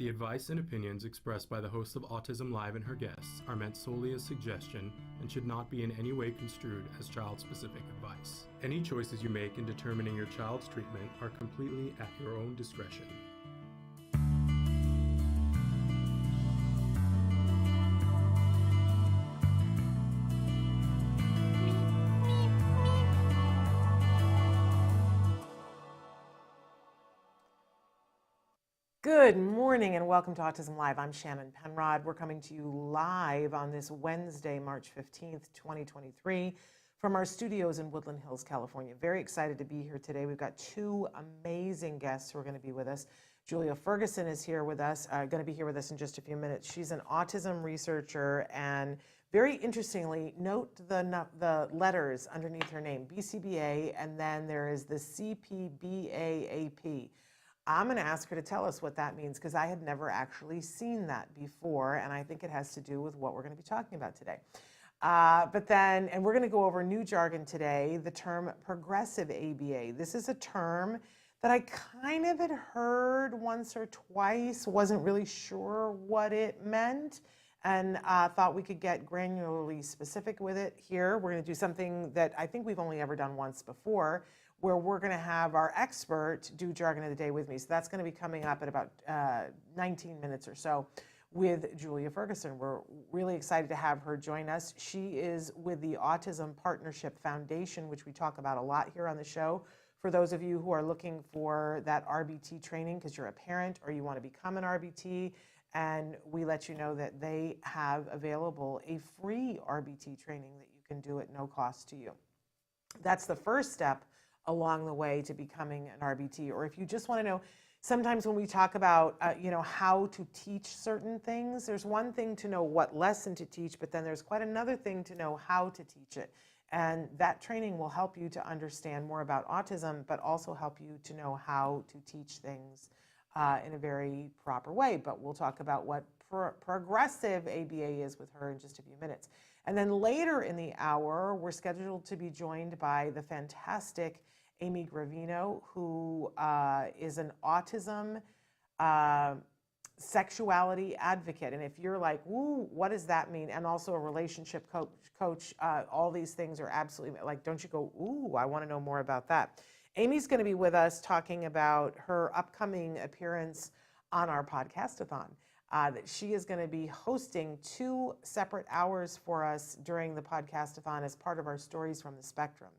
The advice and opinions expressed by the host of Autism Live and her guests are meant solely as suggestion and should not be in any way construed as child-specific advice. Any choices you make in determining your child's treatment are completely at your own discretion. Good morning and welcome to Autism Live. I'm Shannon Penrod. We're coming to you live on this Wednesday, March 15th, 2023 from our studios in Woodland Hills, California. Very excited to be here today. We've got two amazing guests who are going to be with us. Julia Ferguson is here with us, going to be here with us in just a few minutes. She's an autism researcher and very interestingly, note the letters underneath her name, BCBA, and then there is the CPBA-AP. I'm going to ask her to tell us what that means because I had never actually seen that before, and I think it has to do with what we're going to be talking about today. And we're going to go over new jargon today, the term progressive ABA. This is a term that I kind of had heard once or twice, wasn't really sure what it meant, and thought we could get granularly specific with it here. We're going to do something that I think we've only ever done once before, where we're going to have our expert do jargon of the day with me. So that's going to be coming up in about 19 minutes or so with Julia Ferguson. We're really excited to have her join us. She is with the Autism Partnership Foundation, which we talk about a lot here on the show. For those of you who are looking for that RBT training because you're a parent or you want to become an RBT, and we let you know that they have available a free RBT training that you can do at no cost to you. That's the first step along the way to becoming an RBT. Or if you just want to know, sometimes when we talk about how to teach certain things, there's one thing to know what lesson to teach, but then there's quite another thing to know how to teach it. And that training will help you to understand more about autism, but also help you to know how to teach things in a very proper way. But we'll talk about what progressive ABA is with her in just a few minutes. And then later in the hour, we're scheduled to be joined by the fantastic Amy Gravino, who is an autism sexuality advocate. And if you're like, ooh, what does that mean? And also a relationship coach, all these things are absolutely, like, don't you go, ooh, I want to know more about that. Amy's going to be with us talking about her upcoming appearance on our Podcastathon. That she is going to be hosting 2 separate hours for us during the Podcastathon as part of our Stories from the Spectrum.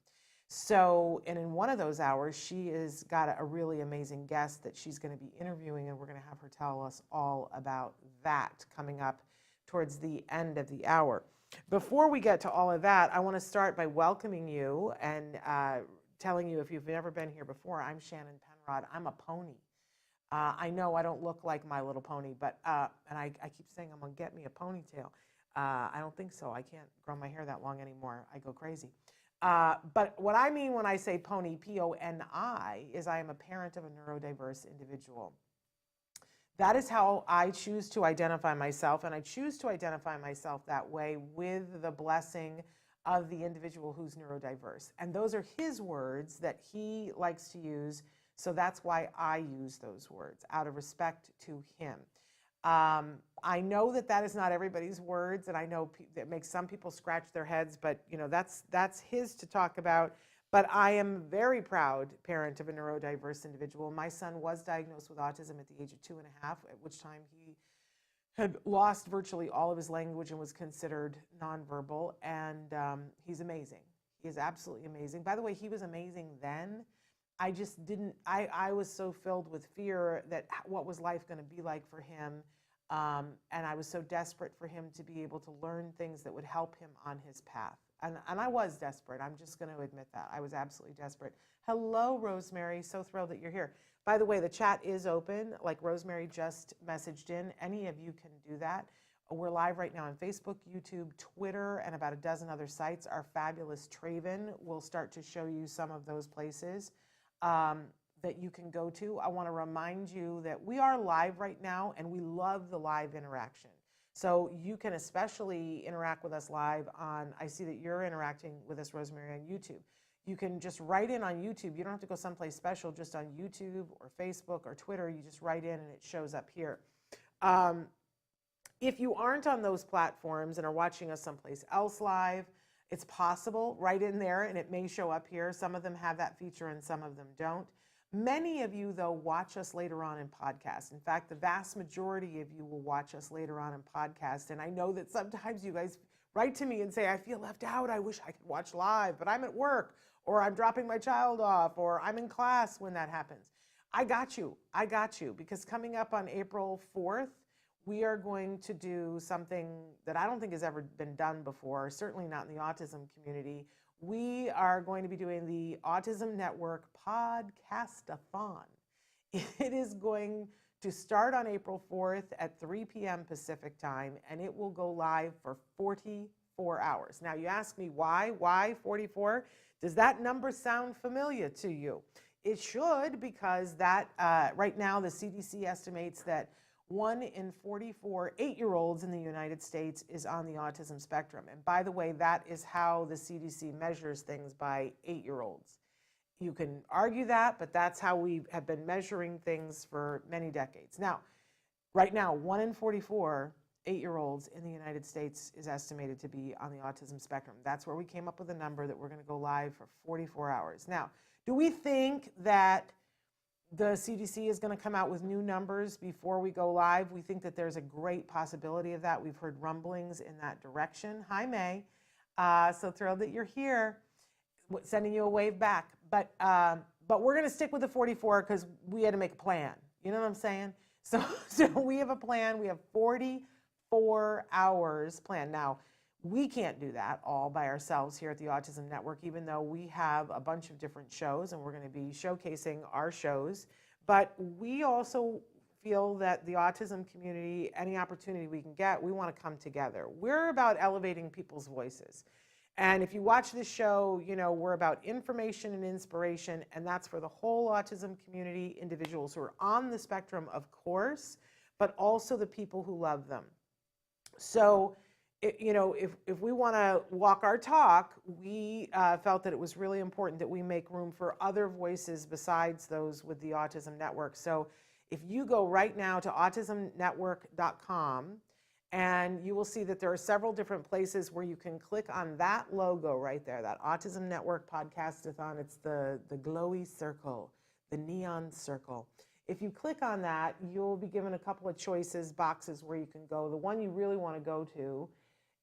So, and in one of those hours, she has got a really amazing guest that she's going to be interviewing, and we're going to have her tell us all about that coming up towards the end of the hour. Before we get to all of that, I want to start by welcoming you and telling you, if you've never been here before, I'm Shannon Penrod. I'm a pony. I know I don't look like My Little Pony, but, and I keep saying I'm going to get me a ponytail. I don't think so. I can't grow my hair that long anymore. I go crazy. But what I mean when I say pony, P-O-N-I, is I am a parent of a neurodiverse individual. That is how I choose to identify myself, and I choose to identify myself that way with the blessing of the individual who's neurodiverse. And those are his words that he likes to use, so that's why I use those words, out of respect to him. I know that is not everybody's words, and I know that makes some people scratch their heads, but that's his to talk about. But I am very proud parent of a neurodiverse individual. My son was diagnosed with autism at the age of 2.5, at which time he had lost virtually all of his language and was considered nonverbal, and he's amazing. He is absolutely amazing. By the way, he was amazing then. I just didn't, I was so filled with fear that what was life going to be like for him, and I was so desperate for him to be able to learn things that would help him on his path. And I was desperate. I'm just going to admit that. I was absolutely desperate. Hello, Rosemary. So thrilled that you're here. By the way, the chat is open. Like Rosemary just messaged in. Any of you can do that. We're live right now on Facebook, YouTube, Twitter, and about a dozen other sites. Our fabulous Traven will start to show you some of those places that you can go to. I want to remind you that we are live right now, and we love the live interaction. So you can especially interact with us live on, I see that you're interacting with us, Rosemary, on YouTube. You can just write in on YouTube. You don't have to go someplace special, just on YouTube or Facebook or Twitter. You just write in and it shows up here. If you aren't on those platforms and are watching us someplace else live, it's possible right in there, and it may show up here. Some of them have that feature and some of them don't. Many of you, though, watch us later on in podcasts. In fact, the vast majority of you will watch us later on in podcasts. And I know that sometimes you guys write to me and say, I feel left out. I wish I could watch live, but I'm at work, or I'm dropping my child off, or I'm in class when that happens. I got you. I got you. Because coming up on April 4th, we are going to do something that I don't think has ever been done before, certainly not in the autism community. We are going to be doing the Autism Network Podcastathon. It is going to start on April 4th at 3 p.m. Pacific time, and it will go live for 44 hours. Now, you ask me why? Why 44? Does that number sound familiar to you? It should, because that right now the CDC estimates that 1 in 44 8-year-olds in the United States is on the autism spectrum. And by the way, that is how the CDC measures things, by 8-year-olds. You can argue that, but that's how we have been measuring things for many decades. Now, right now, 1 in 44 8-year-olds in the United States is estimated to be on the autism spectrum. That's where we came up with a number that we're going to go live for 44 hours. Now, do we think that the CDC is going to come out with new numbers before we go live? We think that there's a great possibility of that. We've heard rumblings in that direction. Hi, May. So thrilled that you're here. Sending you a wave back. But we're going to stick with the 44 because we had to make a plan. You know what I'm saying? So we have a plan. We have 44 hours planned. Now, we can't do that all by ourselves here at the Autism Network, even though we have a bunch of different shows and we're going to be showcasing our shows. But we also feel that the autism community, any opportunity we can get, we want to come together. We're about elevating people's voices. And if you watch this show, you know, we're about information and inspiration, and that's for the whole autism community, individuals who are on the spectrum, of course, but also the people who love them. So, you know, if we want to walk our talk, we felt that it was really important that we make room for other voices besides those with the Autism Network. So if you go right now to autismnetwork.com, and you will see that there are several different places where you can click on that logo right there, that Autism Network Podcastathon. It's the glowy circle, the neon circle. If you click on that, you'll be given a couple of choices, boxes where you can go. The one you really want to go to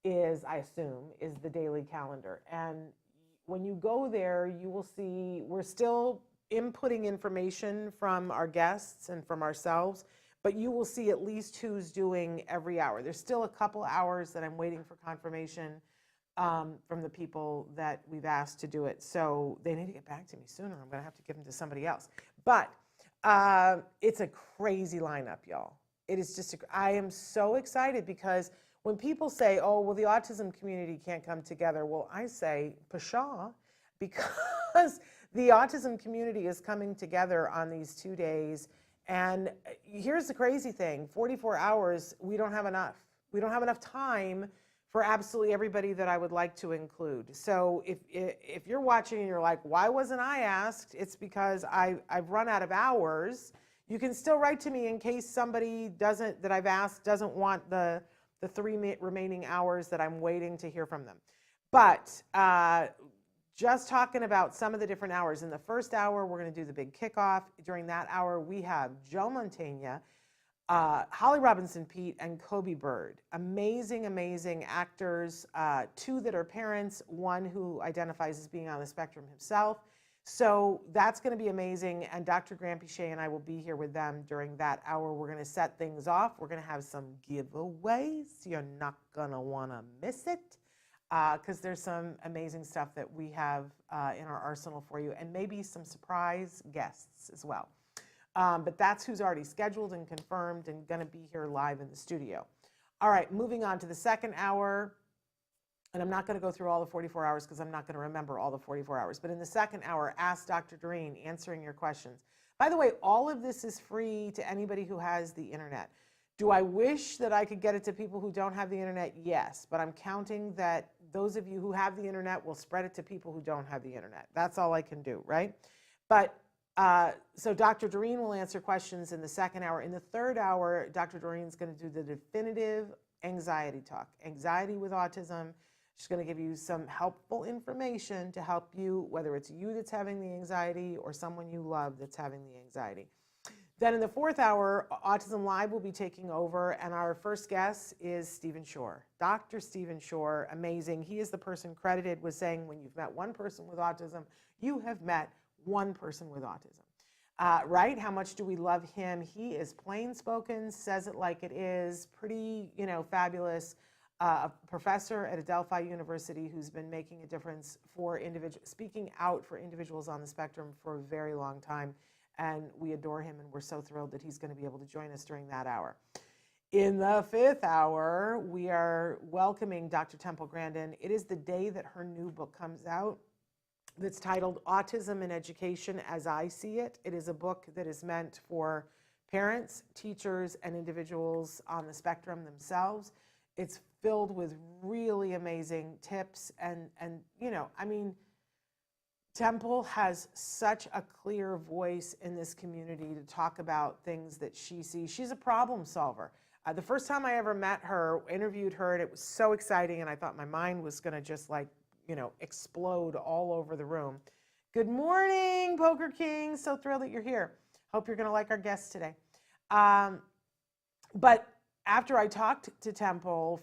is, I assume, is the daily calendar. And when you go there, you will see we're still inputting information from our guests and from ourselves, but you will see at least who's doing every hour. There's still a couple hours that I'm waiting for confirmation from the people that we've asked to do it. So they need to get back to me sooner. I'm going to have to give them to somebody else. But it's a crazy lineup, y'all. It is just, I am so excited because when people say, oh, well, the autism community can't come together, well, I say, pshaw, because the autism community is coming together on these 2 days. And here's the crazy thing, 44 hours, we don't have enough. We don't have enough time for absolutely everybody that I would like to include. So if you're watching and you're like, why wasn't I asked? It's because I've run out of hours. You can still write to me in case somebody that I've asked doesn't want the 3 remaining hours that I'm waiting to hear from them. But just talking about some of the different hours. In the first hour, we're going to do the big kickoff. During that hour, we have Joe Mantegna, Holly Robinson Pete, and Kobe Bird. Amazing, amazing actors, 2 that are parents, 1 who identifies as being on the spectrum himself. So that's going to be amazing. And Dr. Grant Pichet and I will be here with them during that hour. We're going to set things off. We're going to have some giveaways. You're not going to want to miss it because there's some amazing stuff that we have in our arsenal for you, and maybe some surprise guests as well. But that's who's already scheduled and confirmed and going to be here live in the studio. All right, moving on to the second hour. And I'm not going to go through all the 44 hours because I'm not going to remember all the 44 hours. But in the second hour, Ask Dr. Doreen, answering your questions. By the way, all of this is free to anybody who has the internet. Do I wish that I could get it to people who don't have the internet? Yes. But I'm counting that those of you who have the internet will spread it to people who don't have the internet. That's all I can do, right? But So Dr. Doreen will answer questions in the second hour. In the third hour, Dr. Doreen's going to do the definitive anxiety talk, anxiety with autism. She's going to give you some helpful information to help you, whether it's you that's having the anxiety or someone you love that's having the anxiety. Then in the fourth hour, Autism Live will be taking over, and our first guest is Stephen Shore. Dr. Stephen Shore, amazing. He is the person credited with saying when you've met one person with autism, you have met one person with autism. Right? How much do we love him? He is plain spoken, says it like it is, pretty, fabulous. A professor at Adelphi University who's been making a difference for speaking out for individuals on the spectrum for a very long time. And we adore him, and we're so thrilled that he's going to be able to join us during that hour. In the fifth hour, we are welcoming Dr. Temple Grandin. It is the day that her new book comes out that's titled Autism in Education as I See It. It is a book that is meant for parents, teachers, and individuals on the spectrum themselves. It's filled with really amazing tips and Temple has such a clear voice in this community to talk about things that she sees. She's a problem solver. The first time I ever met her, interviewed her, and it was so exciting, and I thought my mind was going to just explode all over the room. Good morning, Poker King. So thrilled that you're here. Hope you're going to like our guests today. But after I talked to Temple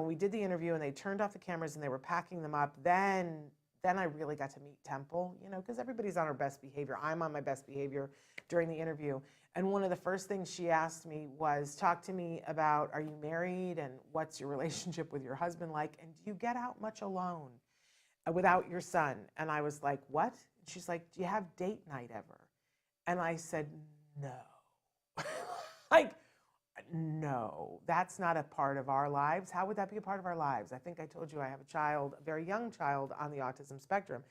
we did the interview and they turned off the cameras and they were packing them up, then I really got to meet Temple, because everybody's on her best behavior. I'm on my best behavior during the interview. And one of the first things she asked me was, talk to me about, are you married and what's your relationship with your husband like? And do you get out much alone without your son? And I was like, what? And she's like, do you have date night ever? And I said, no. No, that's not a part of our lives. How would that be a part of our lives? I think I told you I have a child, a very young child on the autism spectrum.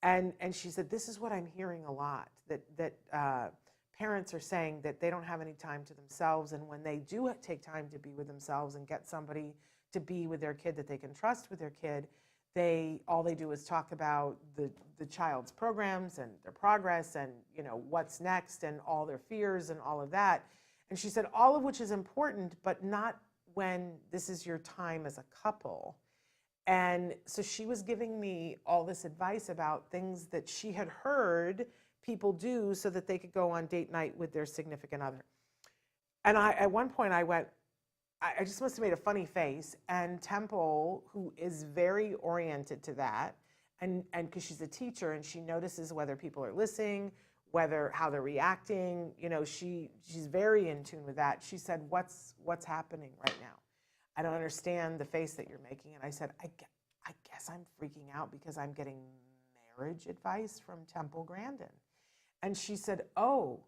And she said, this is what I'm hearing a lot, that parents are saying that they don't have any time to themselves. And when they do take time to be with themselves and get somebody to be with their kid that they can trust with their kid, all they do is talk about the child's programs and their progress and what's next and all their fears and all of that. And she said, all of which is important, but not when this is your time as a couple. And so she was giving me all this advice about things that she had heard people do so that they could go on date night with their significant other. And at one point I went, I just must have made a funny face. And Temple, who is very oriented to that, and because she's a teacher and she notices whether people are listening, how they're reacting, she's very in tune with that. She said, what's happening right now? I don't understand the face that you're making. And I said, I guess I'm freaking out because I'm getting marriage advice from Temple Grandin. And she said, oh,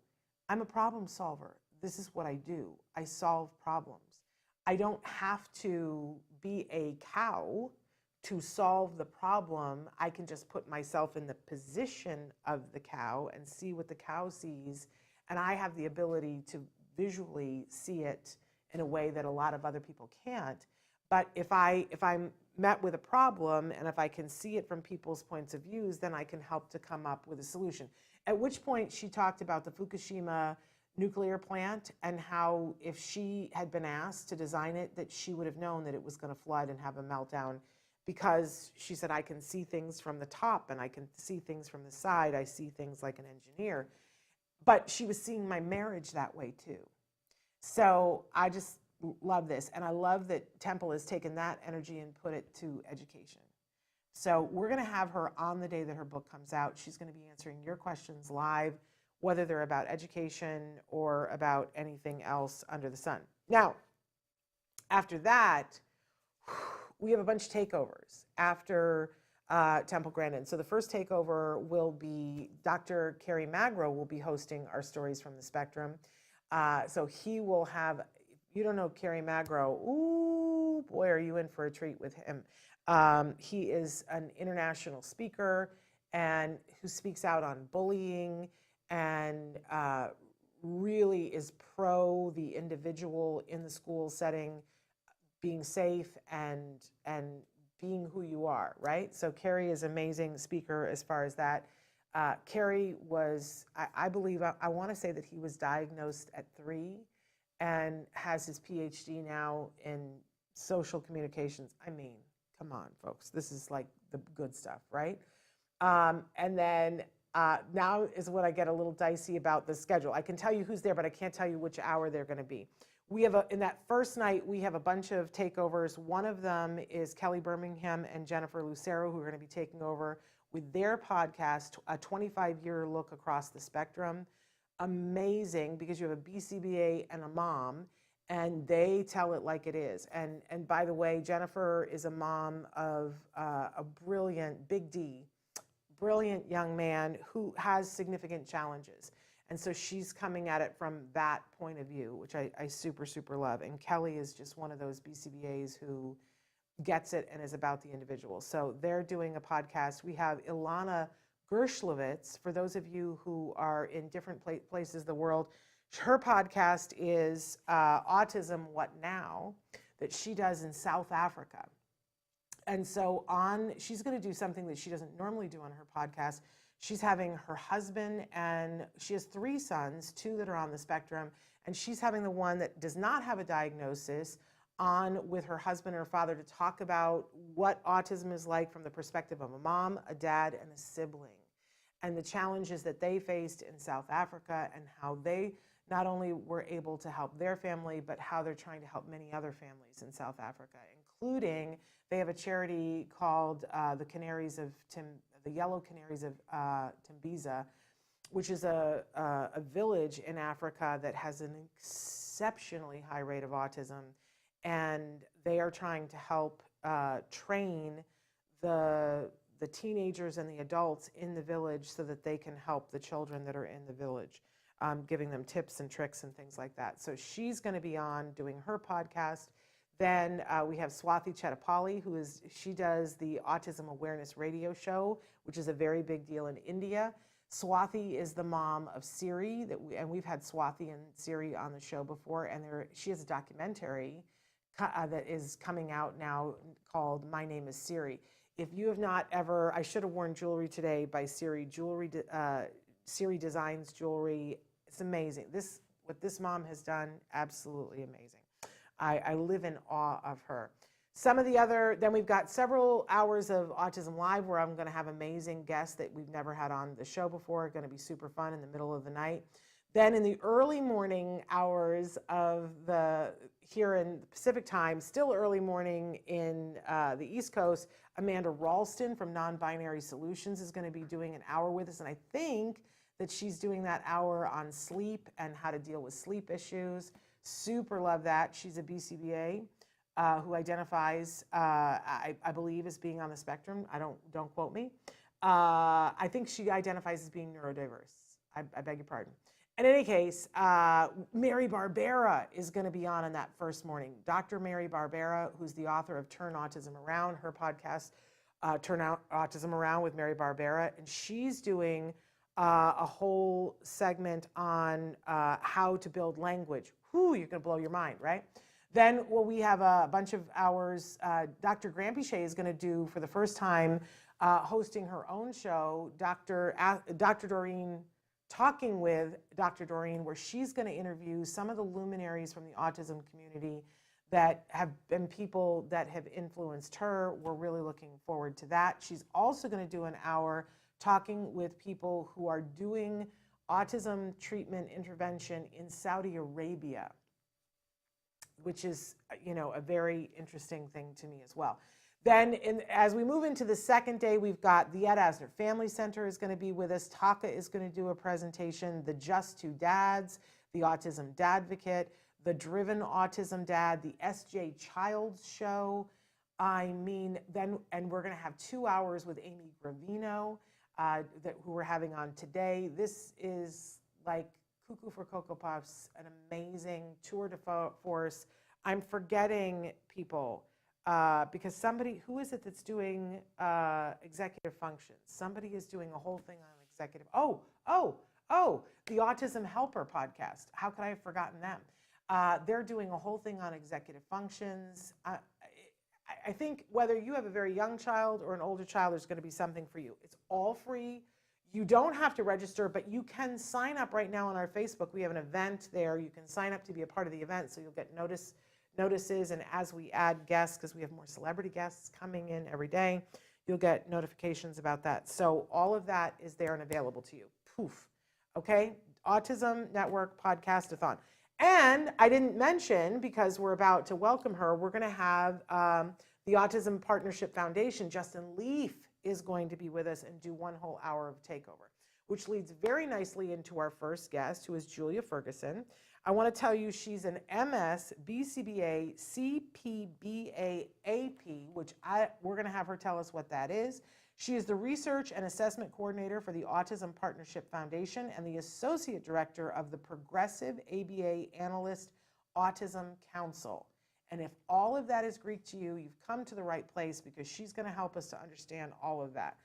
I'm a problem solver. This is what I do. I solve problems. I don't have to be a cow to solve the problem. I can just put myself in the position of the cow and see what the cow sees. And I have the ability to visually see it in a way that a lot of other people can't. But if I'm met with a problem and if I can see it from people's points of views, then I can help to come up with a solution. At which point she talked about the Fukushima nuclear plant and how if she had been asked to design it, that she would have known that it was going to flood and have a meltdown, because she said, I can see things from the top and I can see things from the side. I see things like an engineer. But she was seeing my marriage that way too. So I just love this. And I love that Temple has taken that energy and put it to education. So we're going to have her on the day that her book comes out. She's going to be answering your questions live, whether they're about education or about anything else under the sun. Now, after that, we have a bunch of takeovers after Temple Grandin. So the first takeover will be Dr. Kerry Magro will be hosting our Stories from the Spectrum. So he will have, if you don't know Kerry Magro, ooh, boy, are you in for a treat with him. He is an international speaker and who speaks out on bullying and really is pro the individual in the school setting being safe and being who you are, right? So Carrie is an amazing speaker as far as that. Carrie was, I believe, I want to say that he was diagnosed at 3 and has his PhD now in social communications. I mean, come on, folks. This is like the good stuff, right? And then now is when I get a little dicey about the schedule. I can tell you who's there, but I can't tell you which hour they're going to be. We have in that first night, we have a bunch of takeovers. One of them is Kelly Birmingham and Jennifer Lucero, who are going to be taking over with their podcast, a 25-year look across the spectrum. Amazing, because you have a BCBA and a mom, and they tell it like it is. And by the way, Jennifer is a mom of a brilliant, big D, brilliant young man who has significant challenges. And so she's coming at it from that point of view, which I super, super love. And Kelly is just one of those BCBAs who gets it and is about the individual. So they're doing a podcast. We have Ilana Gershlovitz, for those of you who are in different places of the world. Her podcast is Autism, What Now, that she does in South Africa. And so she's going to do something that she doesn't normally do on her podcast. She's having her husband, and she has 3 sons, 2 that are on the spectrum, and she's having the one that does not have a diagnosis on with her husband or father to talk about what autism is like from the perspective of a mom, a dad, and a sibling, and the challenges that they faced in South Africa and how they not only were able to help their family, but how they're trying to help many other families in South Africa, including they have a charity called the Yellow Canaries of Timbiza, which is a village in Africa that has an exceptionally high rate of autism, and they are trying to help train the teenagers and the adults in the village so that they can help the children that are in the village, giving them tips and tricks and things like that. So she's going to be on doing her podcast. Then we have Swathi Chetapalli, she does the Autism Awareness Radio Show, which is a very big deal in India. Swathi is the mom of Siri, and we've had Swathi and Siri on the show before, and she has a documentary that is coming out now called My Name is Siri. If you have not ever, I should have worn jewelry today by Siri. Siri designs jewelry. It's amazing. What this mom has done, absolutely amazing. I live in awe of her. Then we've got several hours of Autism Live where I'm going to have amazing guests that we've never had on the show before. Going to be super fun in the middle of the night. Then in the early morning hours here in Pacific time, still early morning in the East Coast, Amanda Ralston from Non-Binary Solutions is going to be doing an hour with us. And I think that she's doing that hour on sleep and how to deal with sleep issues. Super love that. She's a BCBA who identifies, I believe, as being on the spectrum. Don't quote me. I think she identifies as being neurodiverse. I beg your pardon. In any case, Mary Barbera is going to be on that first morning. Dr. Mary Barbera, who's the author of Turn Autism Around, her podcast, Turn Autism Around with Mary Barbera, and she's doing a whole segment on how to build language. Whew, you're going to blow your mind, right? Then we have a bunch of hours. Dr. Grampiche is going to do, for the first time, hosting her own show, Dr. Doreen, Talking with Dr. Doreen, where she's going to interview some of the luminaries from the autism community that have been people that have influenced her. We're really looking forward to that. She's also going to do an hour talking with people who are doing autism treatment intervention in Saudi Arabia, which is, a very interesting thing to me as well. Then as we move into the second day, we've got the Ed Asner Family Center is going to be with us. Taka is going to do a presentation, the Just Two Dads, the Autism Dadvocate, the Driven Autism Dad, the SJ Childs Show. And we're going to have 2 hours with Amy Gravino, who we're having on today. This is like Cuckoo for Cocoa Puffs, an amazing tour de force. I'm forgetting people because who is it that's doing executive functions? Somebody is doing a whole thing on executive. The Autism Helper podcast. How could I have forgotten them? They're doing a whole thing on executive functions. I think whether you have a very young child or an older child, there's going to be something for you. It's all free. You don't have to register, but you can sign up right now on our Facebook. We have an event there. You can sign up to be a part of the event, so you'll get notices, and as we add guests, because we have more celebrity guests coming in every day, you'll get notifications about that. So all of that is there and available to you. Poof. Okay? Autism Network Podcastathon. And I didn't mention, because we're about to welcome her, we're going to have the Autism Partnership Foundation. Justin Leaf is going to be with us and do one whole hour of takeover, which leads very nicely into our first guest, who is Julia Ferguson. I want to tell you she's an MS BCBA CPBA-AP, which we're going to have her tell us what that is. She is the Research and Assessment Coordinator for the Autism Partnership Foundation and the Associate Director of the Progressive ABA Analyst Autism Council. And if all of that is Greek to you, you've come to the right place, because she's going to help us to understand all of that.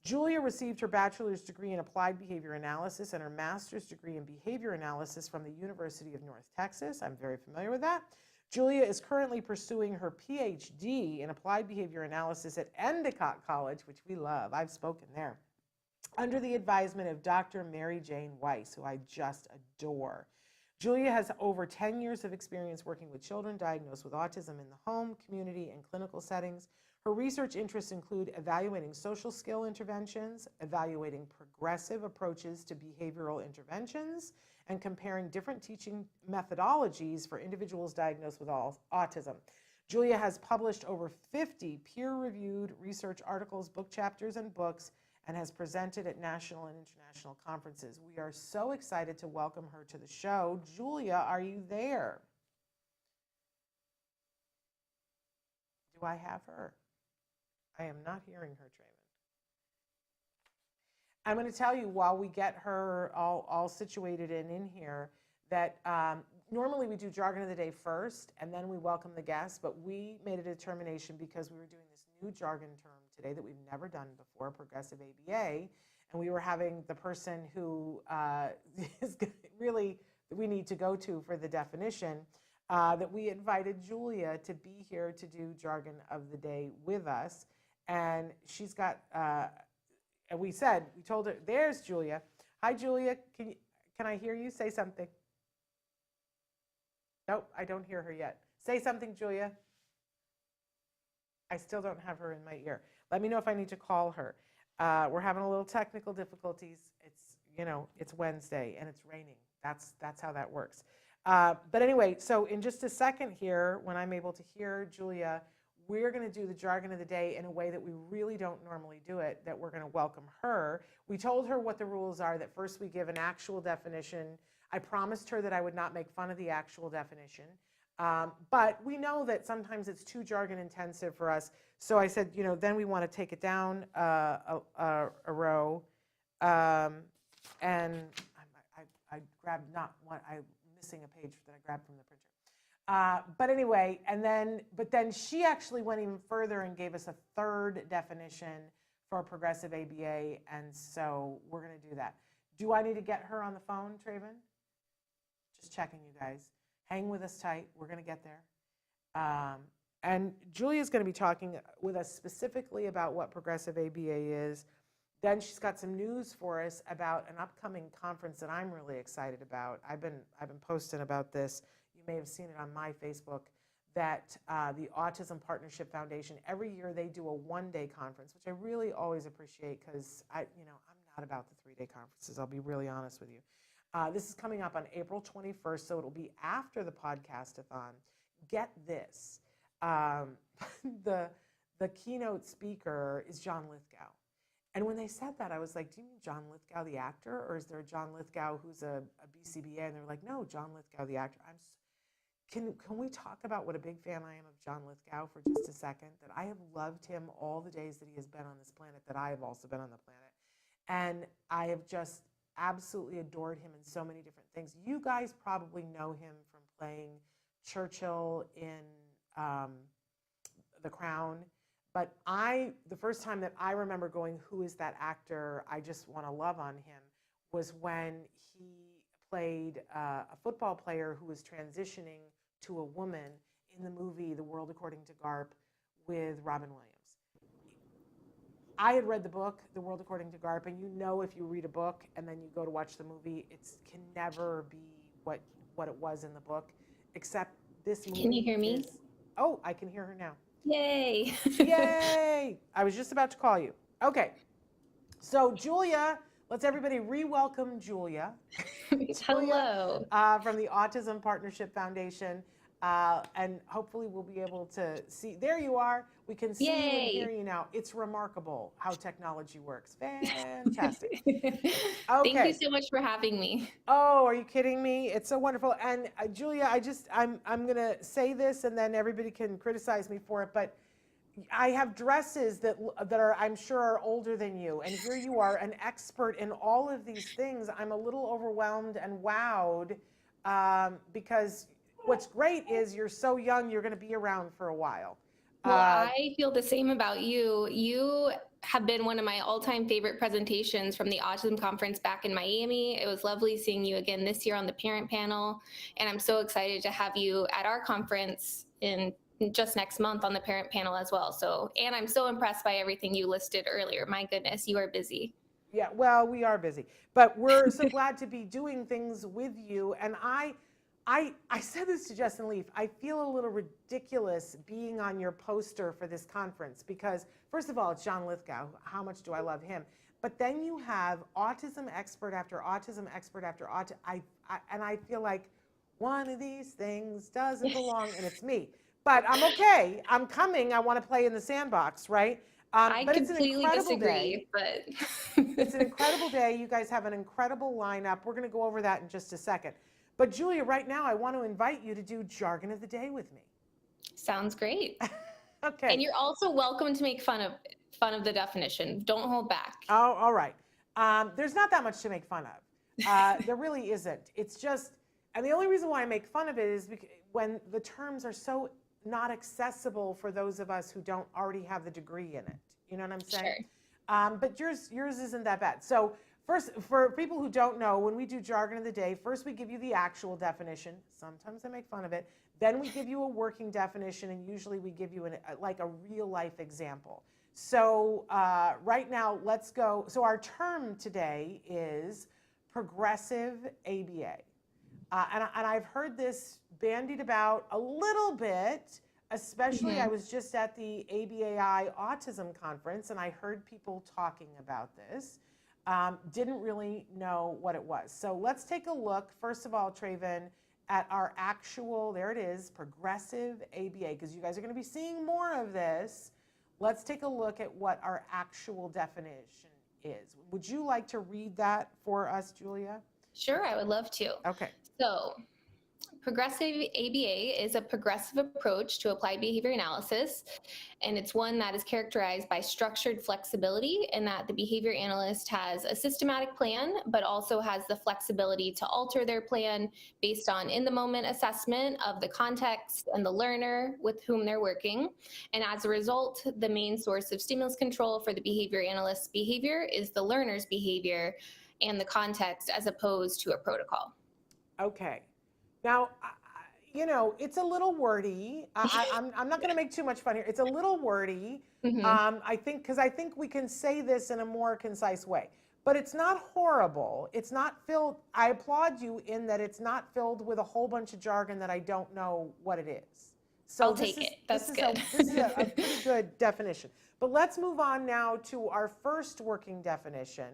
Julia received her bachelor's degree in applied behavior analysis and her master's degree in behavior analysis from the University of North Texas. I'm very familiar with that. Julia is currently pursuing her PhD in applied behavior analysis at Endicott College, which we love. I've spoken there, under the advisement of Dr. Mary Jane Weiss, who I just adore. Julia has over 10 years of experience working with children diagnosed with autism in the home, community, and clinical settings. Her research interests include evaluating social skill interventions, evaluating progressive approaches to behavioral interventions, and comparing different teaching methodologies for individuals diagnosed with autism. Julia has published over 50 peer-reviewed research articles, book chapters, and books, and has presented at national and international conferences. We are so excited to welcome her to the show. Julia, are you there? Do I have her? I am not hearing her, Traven. I'm going to tell you, while we get her all situated and in here, that normally we do jargon of the day first, and then we welcome the guests, but we made a determination, because we were doing this new jargon term today that we've never done before, progressive ABA, and we were having the person who is really we need to go to for the definition, that we invited Julia to be here to do jargon of the day with us. And she's got, and we told her, there's Julia. Hi, Julia. Can I hear you? Say something. Nope, I don't hear her yet. Say something, Julia. I still don't have her in my ear. Let me know if I need to call her. We're having a little technical difficulties. It's Wednesday and it's raining. That's how that works. But anyway, so in just a second here, when I'm able to hear Julia, we're going to do the jargon of the day in a way that we really don't normally do it, that we're going to welcome her. We told her what the rules are, that first we give an actual definition. I promised her that I would not make fun of the actual definition. But we know that sometimes it's too jargon intensive for us. So I said, then we want to take it down a row. And I grabbed I'm missing a page that I grabbed from the printer. But anyway, but then she actually went even further and gave us a third definition for progressive ABA, and so we're going to do that. Do I need to get her on the phone, Traven? Just checking, you guys. Hang with us tight. We're going to get there. And Julia's going to be talking with us specifically about what progressive ABA is. Then she's got some news for us about an upcoming conference that I'm really excited about. I've been posting about this. You may have seen it on my Facebook, that the Autism Partnership Foundation, every year they do a one-day conference, which I really always appreciate, because I'm not about the three-day conferences. I'll be really honest with you. This is coming up on April 21st, so it'll be after the Podcastathon. Get this. The keynote speaker is John Lithgow. And when they said that, I was like, do you mean John Lithgow, the actor? Or is there a John Lithgow who's a BCBA? And they're like, no, John Lithgow, the actor. Can we talk about what a big fan I am of John Lithgow for just a second? That I have loved him all the days that he has been on this planet, that I have also been on the planet. And I have just absolutely adored him in so many different things. You guys probably know him from playing Churchill in The Crown. But the first time that I remember going, who is that actor? I just want to love on him, was when he played a football player who was transitioning to a woman in the movie The World According to Garp with Robin Williams. I had read the book, The World According to Garp, and you know if you read a book and then you go to watch the movie, it can never be what it was in the book, except this movie. Can you hear me? Oh, I can hear her now. Yay. Yay! I was just about to call you. Okay. So Julia, let's everybody re-welcome Julia. Hello. From the Autism Partnership Foundation. And hopefully we'll be able to see, there you are. We can see you and hear you now. It's remarkable how technology works. Fantastic. Okay. Thank you so much for having me. Oh, are you kidding me? It's so wonderful. And Julia, I'm going to say this and then everybody can criticize me for it, but I have dresses that are, I'm sure, are older than you. And here you are, an expert in all of these things. I'm a little overwhelmed and wowed because what's great is you're so young, you're going to be around for a while. Well, I feel the same about you. You have been one of my all-time favorite presentations from the Autism Conference back in Miami. It was lovely seeing you again this year on the parent panel. And I'm so excited to have you at our conference in just next month on the parent panel as well. So, and I'm so impressed by everything you listed earlier. My goodness, you are busy. Yeah, well, we are busy, but we're so glad to be doing things with you. And I said this to Justin Leaf, I feel a little ridiculous being on your poster for this conference because, first of all, it's John Lithgow. How much do I love him? But then you have autism expert after autism expert after autism. And I feel like one of these things doesn't belong, and it's me. But I'm okay. I'm coming. I want to play in the sandbox, right? But completely disagree, but it's an incredible day. You guys have an incredible lineup. We're going to go over that in just a second. But Julia, right now, I want to invite you to do Jargon of the Day with me. Sounds great. Okay. And you're also welcome to make fun of the definition. Don't hold back. Oh, all right. There's not that much to make fun of. There really isn't. It's just, and the only reason why I make fun of it is because when the terms are so not accessible for those of us who don't already have the degree in it. You know what I'm saying? Sure. But yours isn't that bad. So first, for people who don't know, when we do Jargon of the Day, first we give you the actual definition. Sometimes I make fun of it. Then we give you a working definition, and usually we give you like a real life example. So right now, let's go. So our term today is progressive ABA. And I've heard this bandied about a little bit, especially I was just at the ABAI Autism Conference, and I heard people talking about this. Didn't really know what it was. So let's take a look, first of all, Traven, at our actual, there it is, progressive ABA, because you guys are going to be seeing more of this. Let's take a look at what our actual definition is. Would you like to read that for us, Julia? Sure, I would love to. Okay. So, progressive ABA is a progressive approach to applied behavior analysis, and it's one that is characterized by structured flexibility in that the behavior analyst has a systematic plan, but also has the flexibility to alter their plan based on in-the-moment assessment of the context and the learner with whom they're working. And as a result, the main source of stimulus control for the behavior analyst's behavior is the learner's behavior and the context as opposed to a protocol. Okay. Now, you know, it's a little wordy. I'm not going to make too much fun here. It's a little wordy. I think, because I think we can say this in a more concise way. But it's not horrible. It's not filled. I applaud you in that it's not filled with a whole bunch of jargon that I don't know what it is. So I'll take it. That's good. This is a pretty good definition. But let's move on now to our first working definition.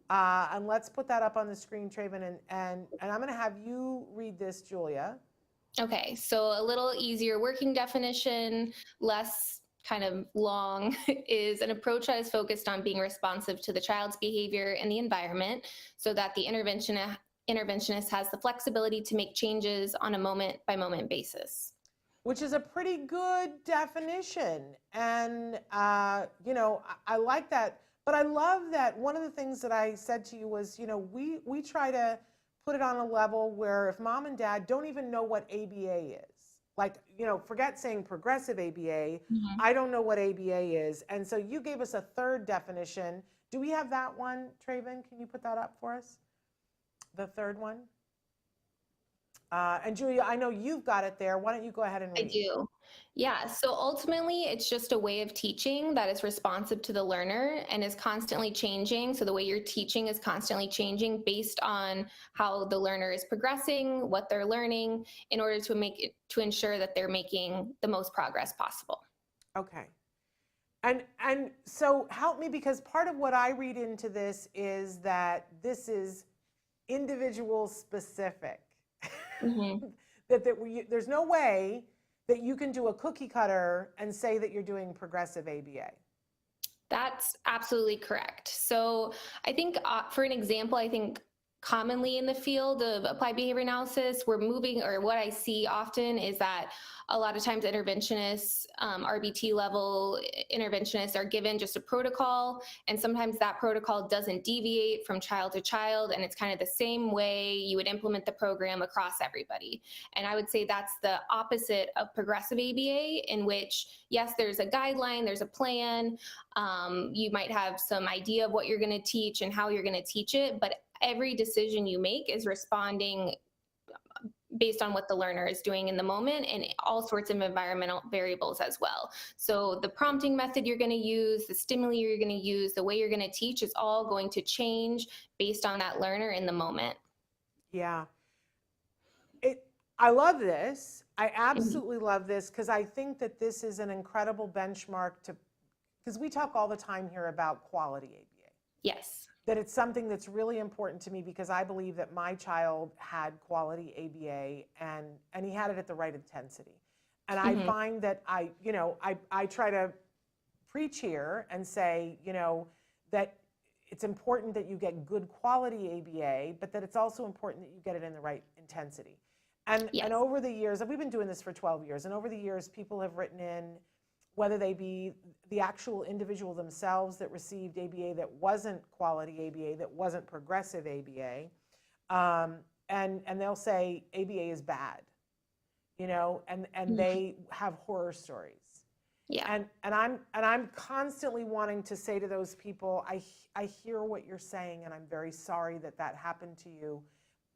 And let's put that up on the screen, Traven, and I'm going to have you read this, Julia. Okay, so a little easier working definition, less kind of long, is an approach that is focused on being responsive to the child's behavior and the environment so that the interventionist has the flexibility to make changes on a moment-by-moment basis. Which is a pretty good definition. And, you know, I like that. But I love that one of the things that I said to you was, you know, we try to put it on a level where if mom and dad don't even know what ABA is, like, you know, forget saying progressive ABA, I don't know what ABA is. And so you gave us a third definition. Do we have that one, Traven? Can you put that up for us? The third one? And Julia, I know you've got it there. Why don't you go ahead and read it? I do. Yeah, so ultimately, it's just a way of teaching that is responsive to the learner and is constantly changing. So the way you're teaching is constantly changing based on how the learner is progressing, what they're learning, in order to make it to ensure that they're making the most progress possible. Okay. And so help me, because part of what I read into this is that this is individual specific. Mhm. There's no way that you can do a cookie cutter and say that you're doing progressive ABA. That's absolutely correct. So I think for an example, I think commonly in the field of applied behavior analysis, we're moving, or what I see often is that a lot of times interventionists, RBT level interventionists are given just a protocol, and sometimes that protocol doesn't deviate from child to child, and it's kind of the same way you would implement the program across everybody. And I would say that's the opposite of progressive ABA, in which, yes, there's a guideline, there's a plan, you might have some idea of what you're going to teach and how you're going to teach it, but every decision you make is responding based on what the learner is doing in the moment, and all sorts of environmental variables as well. So the prompting method you're going to use, the stimuli you're going to use, the way you're going to teach is all going to change based on that learner in the moment. Yeah. I love this. I Mhm. absolutely love this, because I think that this is an incredible benchmark because we talk all the time here about quality ABA. Yes. That it's something that's really important to me, because I believe that my child had quality ABA, and he had it at the right intensity. And I Mhm. find that I try to preach here and say, that it's important that you get good quality ABA, but that it's also important that you get it in the right intensity. And Yes. over the years, and we've been doing this for 12 years, and over the years, people have written in, whether they be the actual individual themselves that received ABA that wasn't quality ABA, that wasn't progressive ABA, and they'll say ABA is bad, and they have horror stories. Yeah. And I'm constantly wanting to say to those people, I hear what you're saying, and I'm very sorry that that happened to you,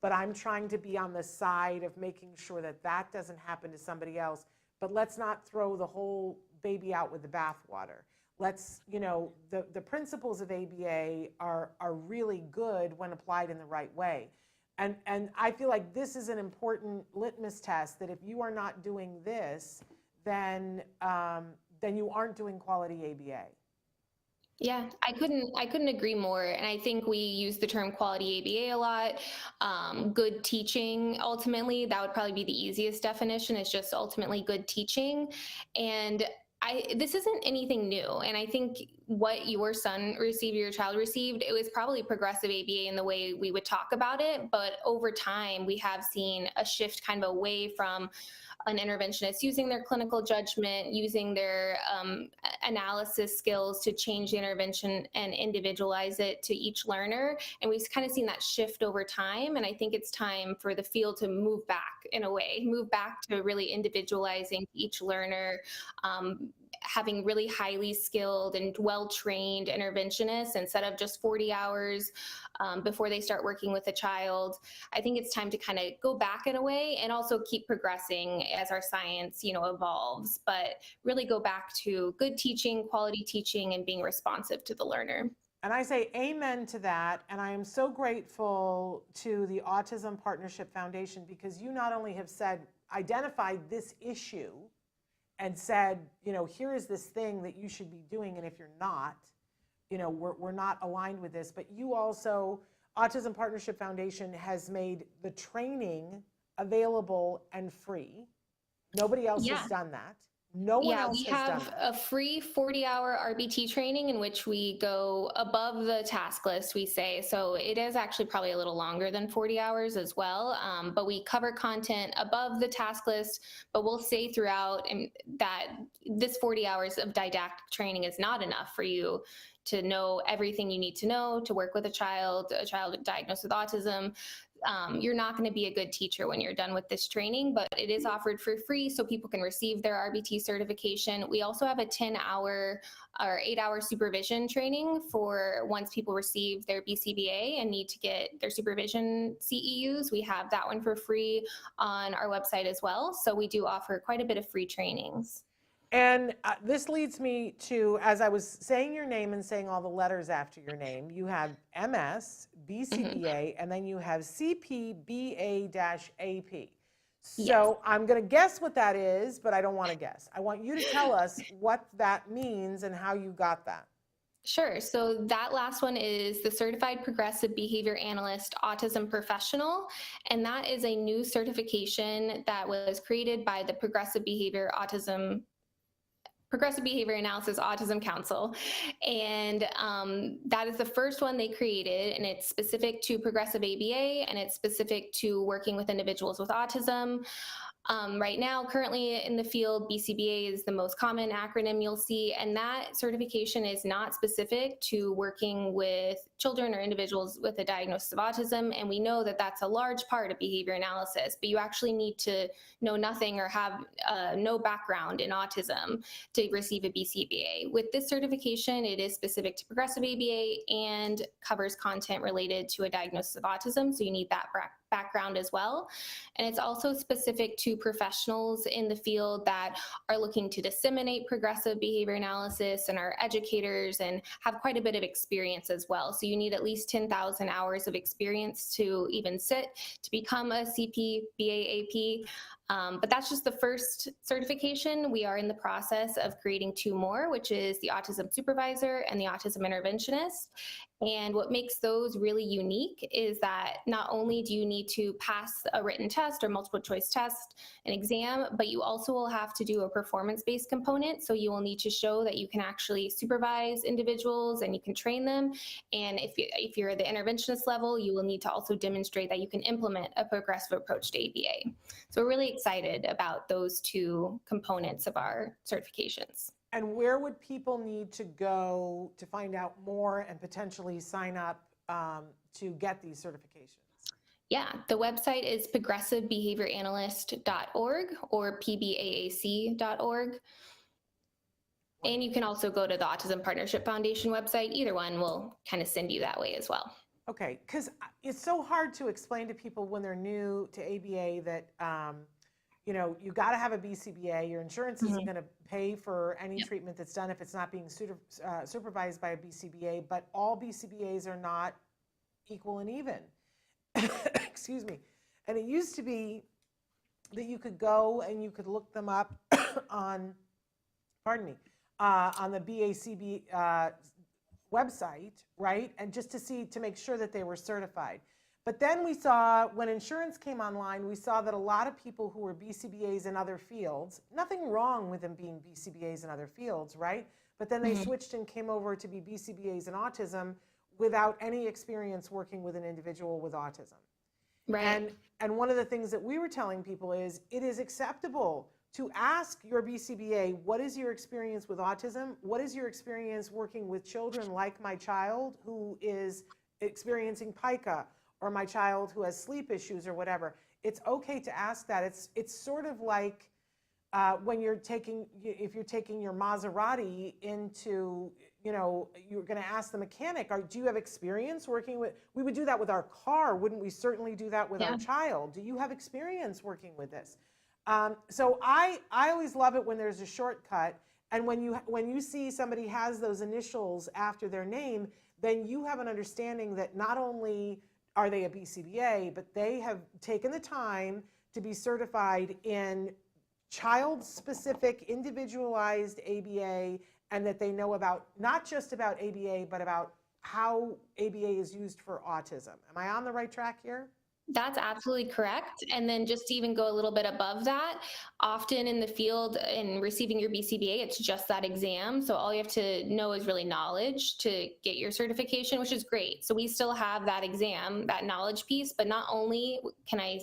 but I'm trying to be on the side of making sure that that doesn't happen to somebody else. But let's not throw the whole baby out with the bathwater. Let's, the principles of ABA are really good when applied in the right way. And I feel like this is an important litmus test, that if you are not doing this, then you aren't doing quality ABA. Yeah, I couldn't agree more. And I think we use the term quality ABA a lot. Good teaching, ultimately, that would probably be the easiest definition. It's just ultimately good teaching. And this isn't anything new. And I think what your son received, your child received, it was probably progressive ABA in the way we would talk about it. But over time, we have seen a shift kind of away from an interventionist using their clinical judgment, using their analysis skills to change the intervention and individualize it to each learner. And we've kind of seen that shift over time. And I think it's time for the field to move back, in a way, move back to really individualizing each learner, having really highly skilled and well-trained interventionists instead of just 40 hours before they start working with a child. I think it's time to kind of go back in a way, and also keep progressing as our science, evolves, but really go back to good teaching, quality teaching, and being responsive to the learner. And I say amen to that. And I am so grateful to the Autism Partnership Foundation, because you not only have identified this issue and said, here is this thing that you should be doing, and if you're not, we're not aligned with this, but you also, Autism Partnership Foundation has made the training available and free. Nobody else Yeah. has done that. No one else we has done have that. a free 40-hour RBT training in which we go above the task list, we say. So it is actually probably a little longer than 40 hours as well, but we cover content above the task list, but we'll say throughout that this 40 hours of didactic training is not enough for you to know everything you need to know to work with a child diagnosed with autism. you're not going to be a good teacher when you're done with this training, but it is offered for free so people can receive their RBT certification. We also have a 10-hour or 8-hour supervision training for once people receive their BCBA and need to get their supervision CEUs. We have that one for free on our website as well. So we do offer quite a bit of free trainings. And this leads me to, as I was saying your name and saying all the letters after your name, you have MS, BCBA, and then you have CPBA-AP. So Yes. I'm going to guess what that is, but I don't want to guess. I want you to tell us what that means and how you got that. Sure. So that last one is the Certified Progressive Behavior Analyst Autism Professional. And that is a new certification that was created by the Progressive Behavior Analysis Autism Council. And that is the first one they created, and it's specific to progressive ABA, and it's specific to working with individuals with autism. Right now, currently in the field, BCBA is the most common acronym you'll see, and that certification is not specific to working with children or individuals with a diagnosis of autism, and we know that that's a large part of behavior analysis, but you actually need to know nothing or have no background in autism to receive a BCBA. With this certification, it is specific to progressive ABA and covers content related to a diagnosis of autism, so you need that background as well. And it's also specific to professionals in the field that are looking to disseminate progressive behavior analysis and are educators and have quite a bit of experience as well. So you need at least 10,000 hours of experience to even sit to become a CPBA-AP. But that's just the first certification. We are in the process of creating 2 more, which is the Autism Supervisor and the Autism Interventionist. And what makes those really unique is that not only do you need to pass a written test or multiple choice test, an exam, but you also will have to do a performance-based component. So you will need to show that you can actually supervise individuals and you can train them. And if you're at the interventionist level, you will need to also demonstrate that you can implement a progressive approach to ABA. So we're really excited about those 2 components of our certifications. And where would people need to go to find out more and potentially sign up to get these certifications? Yeah, the website is progressivebehavioranalyst.org or pbaac.org. And you can also go to the Autism Partnership Foundation website. Either one will kind of send you that way as well. Okay, because it's so hard to explain to people when they're new to ABA that you know, you got to have a BCBA. Your insurance isn't going to pay for any treatment that's done if it's not being supervised by a BCBA, but all BCBAs are not equal and even. Excuse me. And it used to be that you could go and you could look them up on, on the BACB website, right? And just to make sure that they were certified. But then we saw, when insurance came online, we saw that a lot of people who were BCBAs in other fields, nothing wrong with them being BCBAs in other fields, right? But then they switched and came over to be BCBAs in autism without any experience working with an individual with autism. Right. And one of the things that we were telling people is it is acceptable to ask your BCBA, what is your experience with autism? What is your experience working with children like my child who is experiencing pica, or my child who has sleep issues or whatever? It's okay to ask that. It's sort of like when if you're taking your Maserati into, you know, you're going to ask the mechanic, do you have experience working with, we would do that with our car, wouldn't we certainly do that with our child? Do you have experience working with this? So I always love it when there's a shortcut, and when you see somebody has those initials after their name, then you have an understanding that not only are they a BCBA, but they have taken the time to be certified in child-specific, individualized ABA, and that they know about, not just about ABA, but about how ABA is used for autism. Am I on the right track here? That's absolutely correct. And then just to even go a little bit above that, often in the field in receiving your BCBA, it's just that exam. So all you have to know is really knowledge to get your certification, which is great. So we still have that exam, that knowledge piece, but not only can I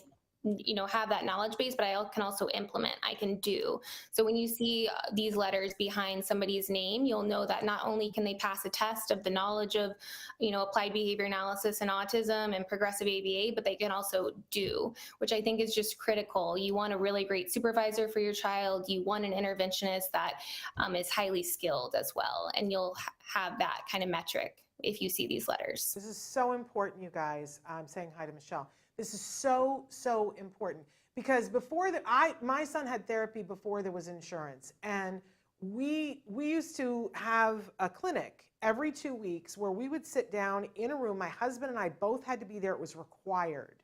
have that knowledge base, but I can also implement, I can do. So when you see these letters behind somebody's name, you'll know that not only can they pass a test of the knowledge of, applied behavior analysis and autism and progressive ABA, but they can also do, which I think is just critical. You want a really great supervisor for your child. You want an interventionist that is highly skilled as well. And you'll have that kind of metric if you see these letters. This is so important, you guys. I'm saying hi to Michelle. This is so, so important because my son had therapy before there was insurance, and we used to have a clinic every 2 weeks where we would sit down in a room. My husband and I both had to be there. It was required.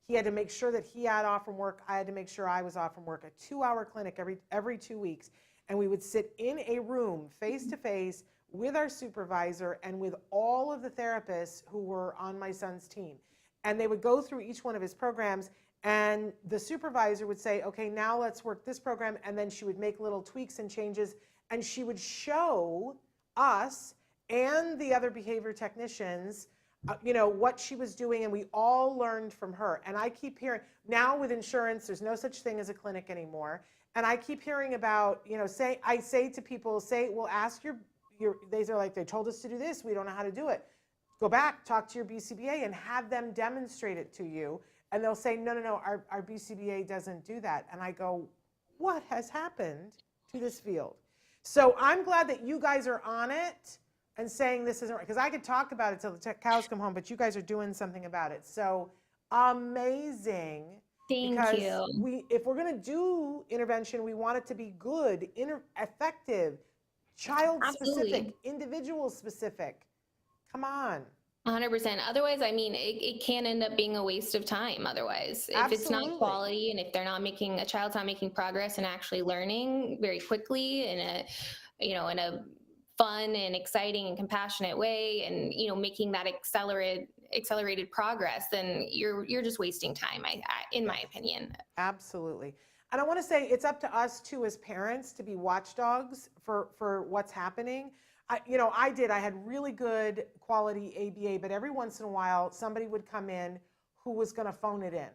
He had to make sure that he had off from work. I had to make sure I was off from work. A 2-hour clinic every 2 weeks, and we would sit in a room face to face with our supervisor and with all of the therapists who were on my son's team. And they would go through each one of his programs, and the supervisor would say, okay, now let's work this program. And then she would make little tweaks and changes, and she would show us and the other behavior technicians, what she was doing, and we all learned from her. And I keep hearing, now with insurance, there's no such thing as a clinic anymore. And I keep hearing about, I say to people, well, ask they told us to do this, we don't know how to do it. Go back, talk to your BCBA and have them demonstrate it to you. And they'll say, no, our BCBA doesn't do that. And I go, what has happened to this field? So I'm glad that you guys are on it and saying this isn't right. Because I could talk about it till the cows come home, but you guys are doing something about it. So amazing. Thank you. If we're going to do intervention, we want it to be good, effective, child-specific, individual-specific. Come on. 100%. Otherwise, it can end up being a waste of time otherwise. If it's not quality, and if a child's not making progress and actually learning very quickly in a fun and exciting and compassionate way, and, making that accelerated progress, then you're just wasting time, in my opinion. Absolutely. And I want to say it's up to us too as parents to be watchdogs for what's happening. I had really good quality ABA, but every once in a while somebody would come in who was going to phone it in,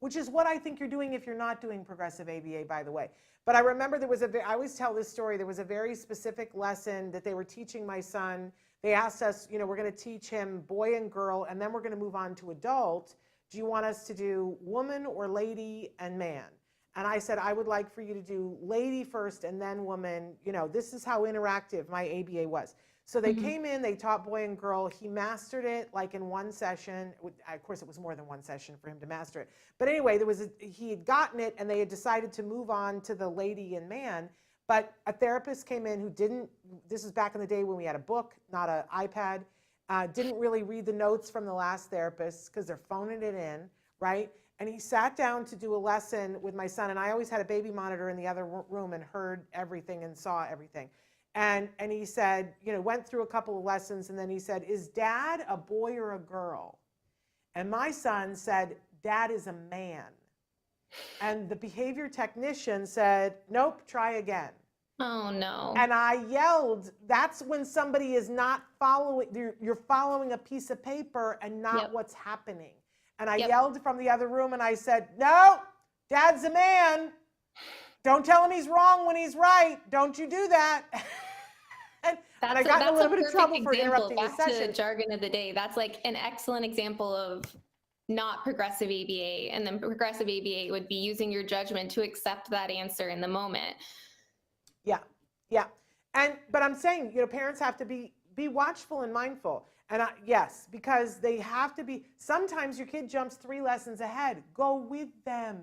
which is what I think you're doing if you're not doing progressive ABA, by the way. But I remember I always tell this story, there was a very specific lesson that they were teaching my son. They asked us, we're going to teach him boy and girl, and then we're going to move on to adult. Do you want us to do woman or lady and man? And I said, I would like for you to do lady first and then woman. This is how interactive my ABA was. So they came in, they taught boy and girl. He mastered it like in one session. Of course, it was more than one session for him to master it. But anyway, he had gotten it, and they had decided to move on to the lady and man. But a therapist came in who this is back in the day when we had a book, not an iPad, didn't really read the notes from the last therapist because they're phoning it in, right? And he sat down to do a lesson with my son, and I always had a baby monitor in the other room and heard everything and saw everything. And he said, went through a couple of lessons, and then he said, is dad a boy or a girl? And my son said, dad is a man. And the behavior technician said, nope, try again. Oh, no. And I yelled, that's when somebody is not following, you're following a piece of paper and not what's happening. And I yelled from the other room, and I said, no, dad's a man. Don't tell him he's wrong when he's right. Don't you do that. and I got in a little bit of trouble for interrupting the session. Back to the jargon of the day. That's like an excellent example of not progressive ABA. And then progressive ABA would be using your judgment to accept that answer in the moment. Yeah. But I'm saying, parents have to be watchful and mindful. And yes, because they have to be, sometimes your kid jumps 3 lessons ahead. Go with them.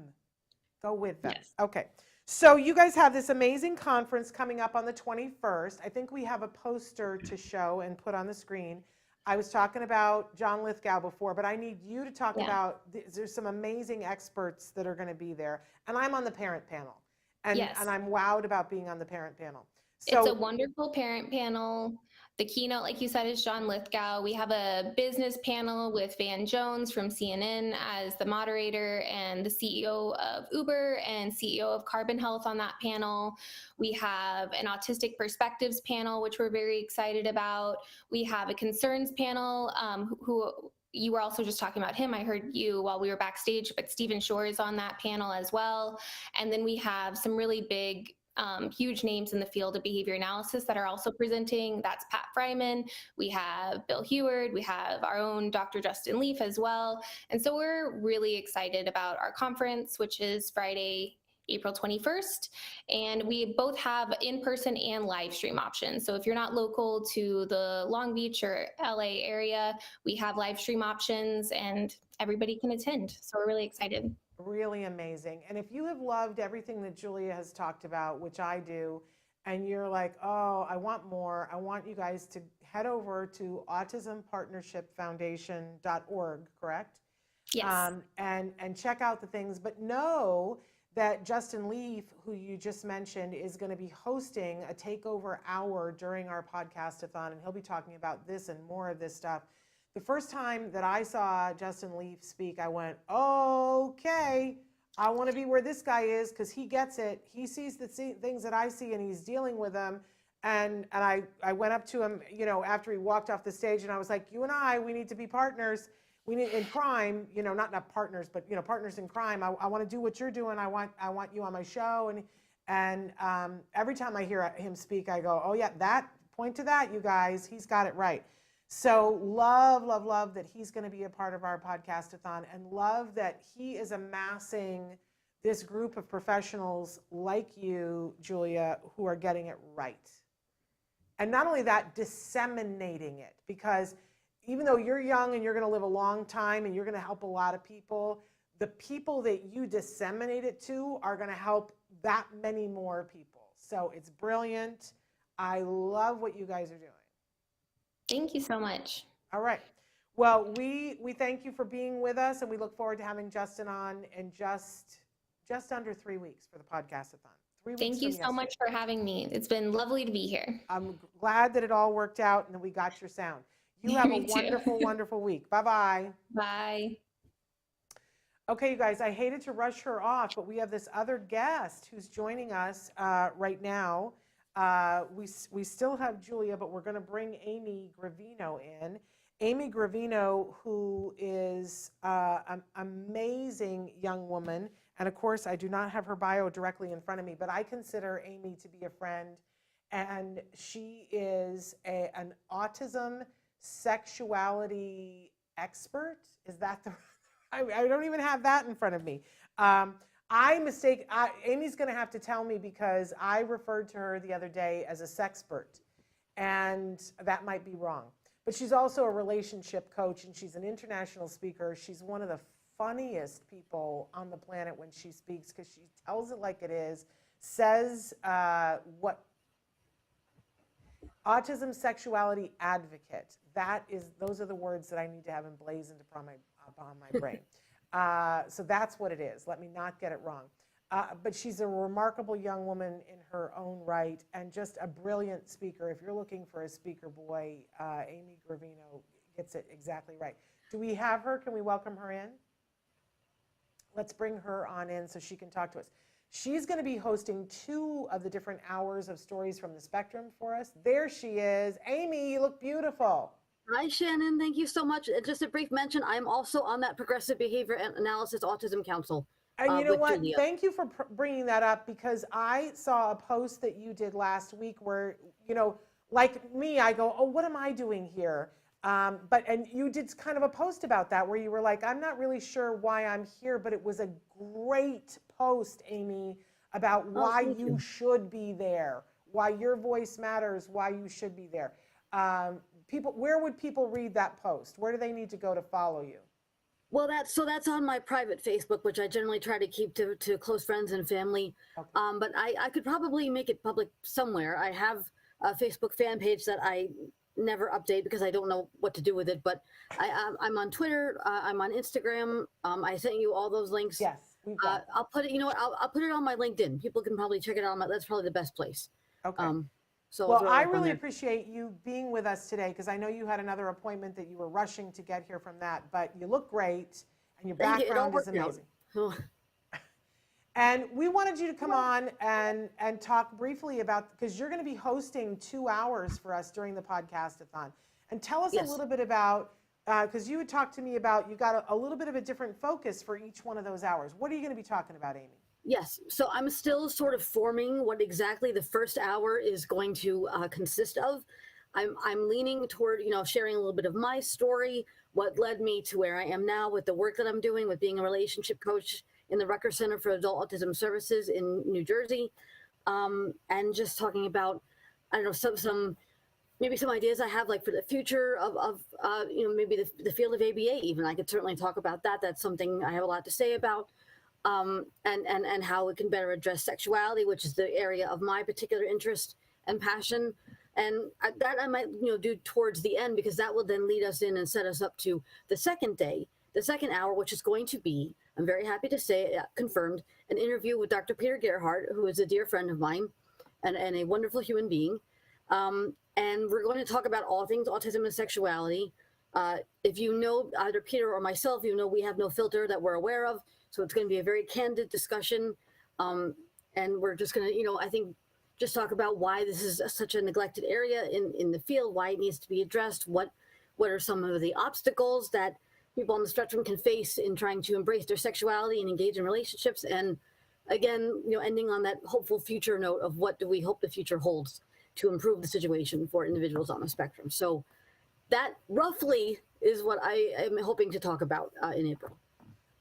Yes. Okay. So you guys have this amazing conference coming up on the 21st. I think we have a poster to show and put on the screen. I was talking about John Lithgow before, but I need you to talk about, there's some amazing experts that are going to be there. And I'm on the parent panel. And I'm wowed about being on the parent panel. So, it's a wonderful parent panel. The keynote, like you said, is John Lithgow. We have a business panel with Van Jones from CNN as the moderator, and the CEO of Uber and CEO of Carbon Health on that panel. We have an autistic perspectives panel, which we're very excited about. We have a concerns panel who you were also just talking about him. I heard you while we were backstage, but Stephen Shore is on that panel as well. And then we have some really big, huge names in the field of behavior analysis that are also presenting. That's Pat Fryman. We have Bill Heward. We have our own Dr. Justin Leaf as well. And so we're really excited about our conference, which is Friday, April 21st. And we both have in-person and live stream options. So if you're not local to the Long Beach or LA area, we have live stream options and everybody can attend. So we're really excited. Really amazing. And if you have loved everything that Julia has talked about, which I do, and you're like, oh, I want more, I want you guys to head over to autismpartnershipfoundation.org, correct? Yes. And check out the things, but know that Justin Leaf, who you just mentioned, is going to be hosting a takeover hour during our podcastathon, and he'll be talking about this and more of this stuff. The first time that I saw Justin Leaf speak, I went, okay, I want to be where this guy is because he gets it. He sees the things that I see and he's dealing with them. And I went up to him, you know, after he walked off the stage, and I was like, you and I, we need to be partners. We need in crime, you know, not partners, but, you know, partners in crime. I want to do what you're doing. I want you on my show. And every time I hear him speak, I go, oh yeah, point to that, you guys, he's got it right. So love that he's going to be a part of our podcastathon, and love that he is amassing this group of professionals like you, Julia, who are getting it right. And not only that, disseminating it, because even though you're young and you're going to live a long time and you're going to help a lot of people, the people that you disseminate it to are going to help that many more people. So it's brilliant. I love what you guys are doing. Thank you so much. All right. Well, we thank you for being with us, and we look forward to having Justin on in just under 3 weeks for the podcastathon. 3 weeks. Thank you so much for having me. It's been lovely to be here. I'm glad that it all worked out and that we got your sound. You have a wonderful, wonderful week. Bye-bye. Bye. Okay, you guys, I hated to rush her off, but we have this other guest who's joining us right now. We still have Julia, but we're going to bring Amy Gravino in. Amy Gravino, who is an amazing young woman. And of course, I do not have her bio directly in front of me, but I consider Amy to be a friend. And she is an autism sexuality expert. Is that the, I don't even have that in front of me. Amy's going to have to tell me, because I referred to her the other day as a sexpert, and that might be wrong. But she's also a relationship coach, and she's an international speaker. She's one of the funniest people on the planet when she speaks, because she tells it like it is, says what autism sexuality advocate. Those are the words that I need to have emblazoned upon my brain. So that's what it is. Let me not get it wrong. But she's a remarkable young woman in her own right, and just a brilliant speaker. If you're looking for a speaker boy, Amy Gravino gets it exactly right. Do we have her? Can we welcome her in? Let's bring her on in so she can talk to us. She's going to be hosting 2 of the different hours of Stories from the Spectrum for us. There she is. Amy, you look beautiful. Hi, Shannon. Thank you so much. Just a brief mention, I'm also on that Progressive Behavior Analysis Autism Council. And you know what? Julia. Thank you for bringing that up, because I saw a post that you did last week where, you know, like me, I go, oh, what am I doing here? And you did kind of a post about that where you were like, I'm not really sure why I'm here, but it was a great post, Amy, about why you should be there, why your voice matters, why you should be there. Where would people read that post? Where do they need to go to follow you? Well, that's on my private Facebook, which I generally try to keep to close friends and family. Okay. But I could probably make it public somewhere. I have a Facebook fan page that I never update because I don't know what to do with it. But I'm on Twitter. I'm on Instagram. I sent you all those links. Yes. I'll put it. You know what? I'll put it on my LinkedIn. People can probably check it out. That's probably the best place. Okay. Well, I really appreciate you being with us today, because I know you had another appointment that you were rushing to get here from that, but you look great and your background is amazing. And we wanted you to come on and talk briefly about, because you're going to be hosting 2 hours for us during the podcastathon, and tell us a little bit about because you had talked to me about you got a little bit of a different focus for each one of those hours. What are you going to be talking about, Amy? Yes, so I'm still sort of forming what exactly the first hour is going to consist of. I'm leaning toward, sharing a little bit of my story, what led me to where I am now with the work that I'm doing with being a relationship coach in the Rutgers Center for Adult Autism Services in New Jersey, and just talking about, I don't know, some maybe some ideas I have like for the future of maybe the field of ABA even. I could certainly talk about that. That's something I have a lot to say about. And how it can better address sexuality, which is the area of my particular interest and passion. And that I might, do towards the end, because that will then lead us in and set us up to the second day, the second hour, which is going to be, I'm very happy to say, confirmed, an interview with Dr. Peter Gerhardt, who is a dear friend of mine and a wonderful human being. And we're going to talk about all things autism and sexuality. If you know either Peter or myself, we have no filter that we're aware of. So it's going to be a very candid discussion. And we're just going to, I think, just talk about why this is such a neglected area in the field, why it needs to be addressed, what are some of the obstacles that people on the spectrum can face in trying to embrace their sexuality and engage in relationships. And again, ending on that hopeful future note of what do we hope the future holds to improve the situation for individuals on the spectrum. So that roughly is what I am hoping to talk about in April.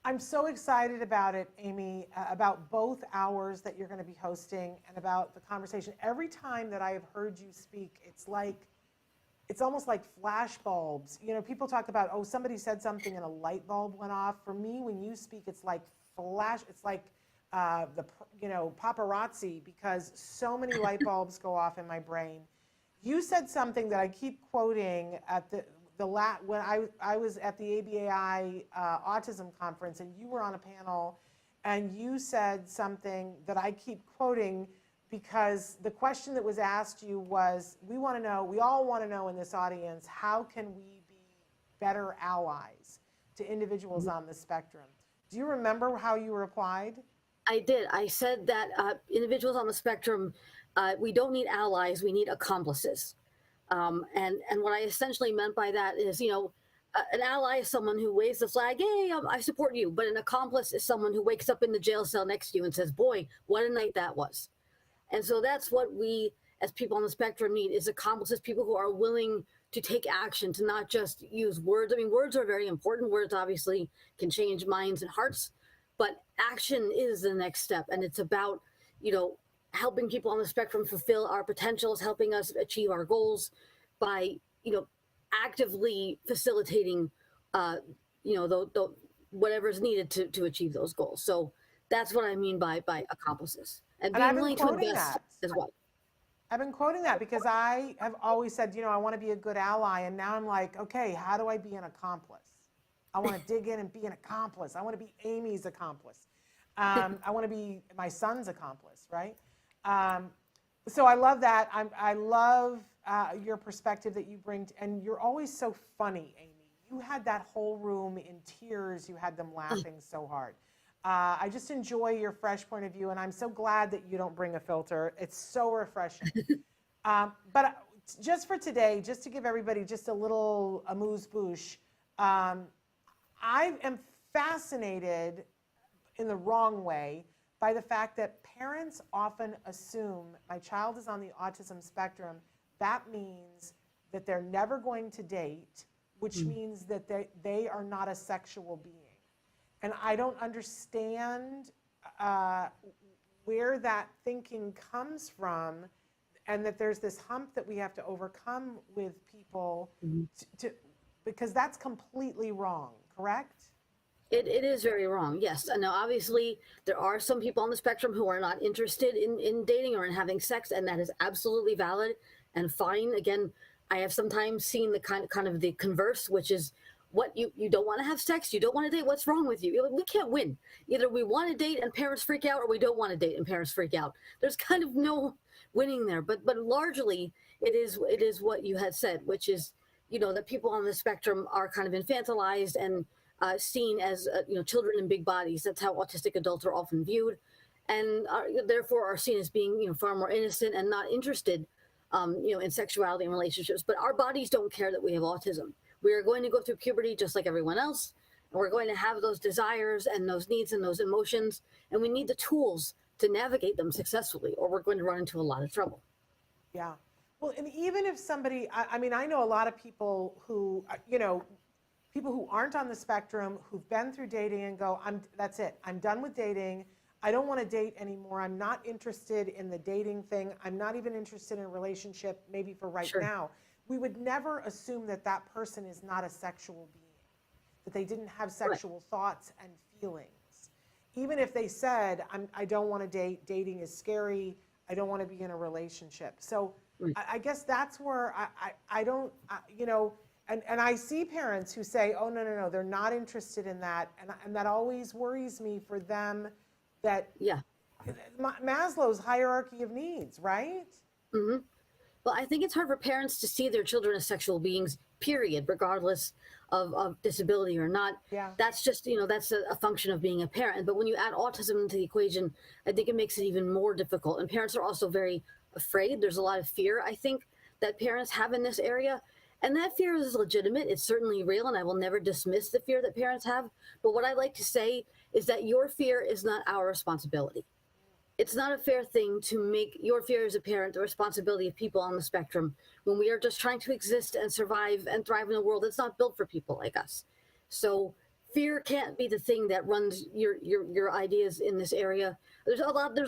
I'm so excited about it, Amy, about both hours that you're going to be hosting and about the conversation. Every time that I have heard you speak, it's almost like flash bulbs. People talk about, oh, somebody said something and a light bulb went off. For me, when you speak, it's like flash. It's like paparazzi, because so many light bulbs go off in my brain. You said something that I keep quoting at when I was at the ABAI autism conference, and you were on a panel, and you said something that I keep quoting, because the question that was asked you was, we all want to know in this audience, how can we be better allies to individuals on the spectrum? Do you remember how you replied? I did. I said that individuals on the spectrum, we don't need allies, we need accomplices. And what I essentially meant by that is, an ally is someone who waves the flag, hey, I support you. But an accomplice is someone who wakes up in the jail cell next to you and says, boy, what a night that was. And so that's what we as people on the spectrum need, is accomplices, people who are willing to take action, to not just use words. I mean, words are very important. Words obviously can change minds and hearts, but action is the next step. And it's about, helping people on the spectrum fulfill our potentials, helping us achieve our goals by, actively facilitating, whatever is needed to achieve those goals. So that's what I mean by accomplices, and being willing to invest as well. I've been quoting that because I have always said, I want to be a good ally. And now I'm like, okay, how do I be an accomplice? I want to dig in and be an accomplice. I want to be Amy's accomplice. I want to be my son's accomplice, right? So I love that. I love your perspective that you bring, and you're always so funny, Amy. You had that whole room in tears. You had them laughing so hard. I just enjoy your fresh point of view, and I'm so glad that you don't bring a filter. It's so refreshing. But just for today, just to give everybody just a little amuse-bouche, I am fascinated in the wrong way by the fact that parents often assume my child is on the autism spectrum. That means that they're never going to date, which means that they are not a sexual being. And I don't understand where that thinking comes from, and that there's this hump that we have to overcome with people because that's completely wrong, correct? It is very wrong, yes. And now obviously there are some people on the spectrum who are not interested in dating or in having sex, and that is absolutely valid and fine. Again, I have sometimes seen the kind of the converse, which is, what, you don't want to have sex, you don't want to date, what's wrong with you? We can't win. Either we want to date and parents freak out, or we don't want to date and parents freak out. There's kind of no winning there. But largely it is what you had said, which is, that people on the spectrum are kind of infantilized and seen as children in big bodies. That's how autistic adults are often viewed, and therefore are seen as being far more innocent and not interested in sexuality and relationships. But our bodies don't care that we have autism. We are going to go through puberty just like everyone else. And we're going to have those desires and those needs and those emotions. And we need the tools to navigate them successfully, or we're going to run into a lot of trouble. Yeah. Well, and even if somebody, I mean, I know a lot of people who, people who aren't on the spectrum, who've been through dating and go, that's it. I'm done with dating. I don't want to date anymore. I'm not interested in the dating thing. I'm not even interested in a relationship, maybe for right Sure. now. We would never assume that that person is not a sexual being, that they didn't have sexual thoughts and feelings. Even if they said, I don't want to date, dating is scary, I don't want to be in a relationship. So I guess that's where I don't, and I see parents who say, oh, no, they're not interested in that. And that always worries me for them, that Maslow's hierarchy of needs, right? Mm-hmm. Well, I think it's hard for parents to see their children as sexual beings, period, regardless of disability or not. Yeah. That's just, that's a function of being a parent. But when you add autism into the equation, I think it makes it even more difficult. And parents are also very afraid. There's a lot of fear, I think, that parents have in this area. And that fear is legitimate. It's certainly real, and I will never dismiss the fear that parents have. But what I like to say is that your fear is not our responsibility. It's not a fair thing to make your fear as a parent the responsibility of people on the spectrum when we are just trying to exist and survive and thrive in a world that's not built for people like us. So fear can't be the thing that runs your ideas in this area. There's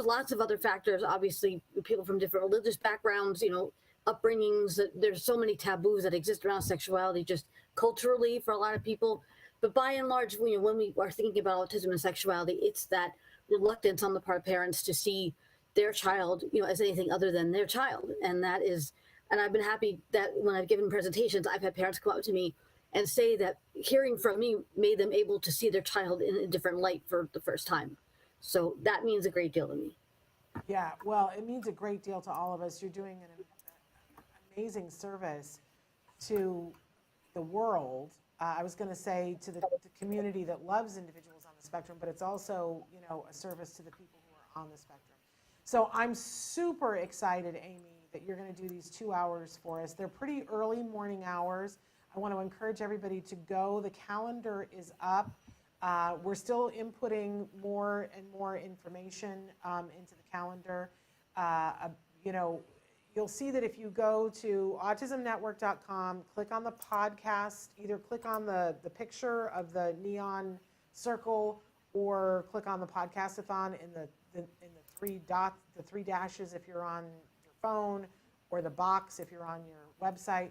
lots of other factors, obviously, people from different religious backgrounds, upbringings. There's so many taboos that exist around sexuality just culturally for a lot of people. But by and large, when we are thinking about autism and sexuality, it's that reluctance on the part of parents to see their child, as anything other than their child. And I've been happy that when I've given presentations, I've had parents come up to me and say that hearing from me made them able to see their child in a different light for the first time. So that means a great deal to me. Yeah, well, it means a great deal to all of us. You're doing an amazing service to the world. I was going to say to the community that loves individuals on the spectrum, but it's also, a service to the people who are on the spectrum. So I'm super excited, Amy, that you're going to do these 2 hours for us. They're pretty early morning hours. I want to encourage everybody to go. The calendar is up. We're still inputting more and more information into the calendar. You'll see that if you go to autismnetwork.com, click on the podcast, either click on the picture of the neon circle or click on the podcastathon in the three dots, the three dashes if you're on your phone, or the box if you're on your website.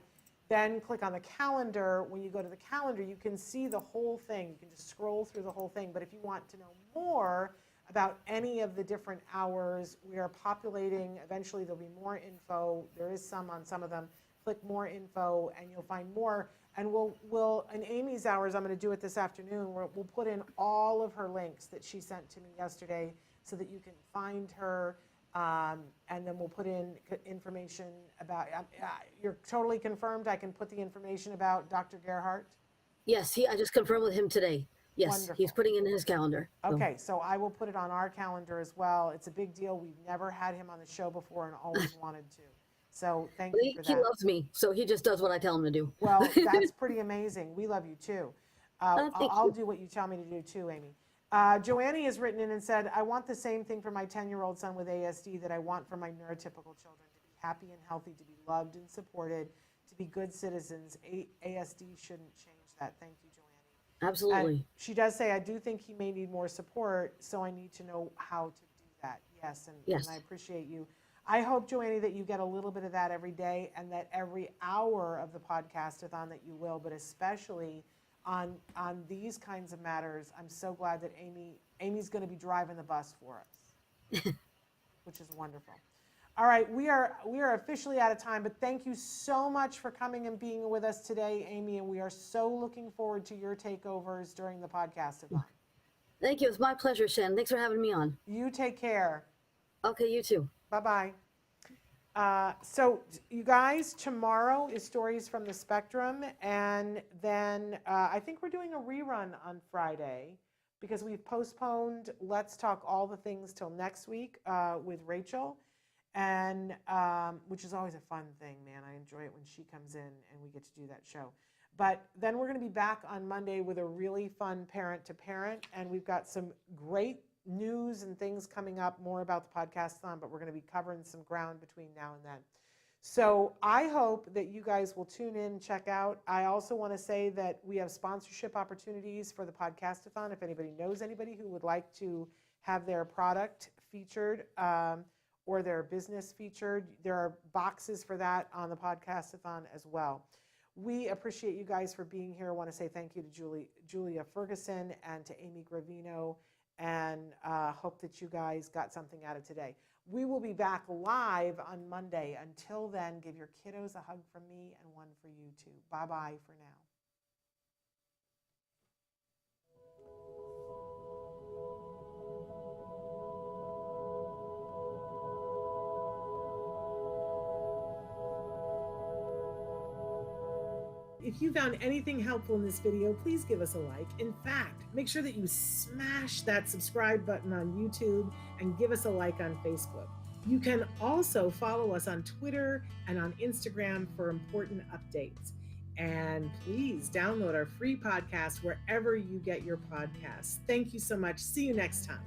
Then click on the calendar. When you go to the calendar, you can see the whole thing. You can just scroll through the whole thing. But if you want to know more about any of the different hours, we are populating. Eventually there'll be more info. There is some on some of them. Click more info and you'll find more. And we'll in Amy's hours, I'm going to do it this afternoon, we'll put in all of her links that she sent to me yesterday so that you can find her. And then we'll put in information about, you're totally confirmed I can put the information about Dr. Gerhardt? Yes, I just confirmed with him today. Yes, Wonderful. He's putting it in his calendar. Okay, so I will put it on our calendar as well. It's a big deal. We've never had him on the show before and always wanted to. So thank you for that. He loves me, so he just does what I tell him to do. Well, that's pretty amazing. We love you too. I'll do what you tell me to do too, Amy. Joannie has written in and said, I want the same thing for my 10-year-old son with ASD that I want for my neurotypical children, to be happy and healthy, to be loved and supported, to be good citizens. ASD shouldn't change that. Thank you, Joannie. Absolutely. And she does say, I do think he may need more support, so I need to know how to do that. Yes, and I appreciate you. I hope, Joannie, that you get a little bit of that every day and that every hour of the podcastathon that you will, but especially on these kinds of matters. I'm so glad that Amy's going to be driving the bus for us, which is wonderful. All right, we are officially out of time, but thank you so much for coming and being with us today, Amy, and we are so looking forward to your takeovers during the podcastathon. Thank you. It's my pleasure, Shannon. Thanks for having me on. You take care. Okay, you too. Bye-bye. So you guys, tomorrow is Stories from the Spectrum, and then I think we're doing a rerun on Friday because we've postponed Let's Talk All the Things till next week with Rachel, and which is always a fun thing, man. I enjoy it when she comes in and we get to do that show. But then we're going to be back on Monday with a really fun parent to parent. And we've got some great news and things coming up, more about the Podcastathon, but we're going to be covering some ground between now and then. So I hope that you guys will tune in, check out. I also want to say that we have sponsorship opportunities for the Podcastathon. If anybody knows anybody who would like to have their product featured or their business featured, there are boxes for that on the Podcastathon as well. We appreciate you guys for being here. I want to say thank you to Julia Ferguson and to Amy Gravino, and hope that you guys got something out of today. We will be back live on Monday. Until then, give your kiddos a hug from me and one for you too. Bye-bye for now. If you found anything helpful in this video, please give us a like. In fact, make sure that you smash that subscribe button on YouTube and give us a like on Facebook. You can also follow us on Twitter and on Instagram for important updates. And please download our free podcast wherever you get your podcasts. Thank you so much. See you next time.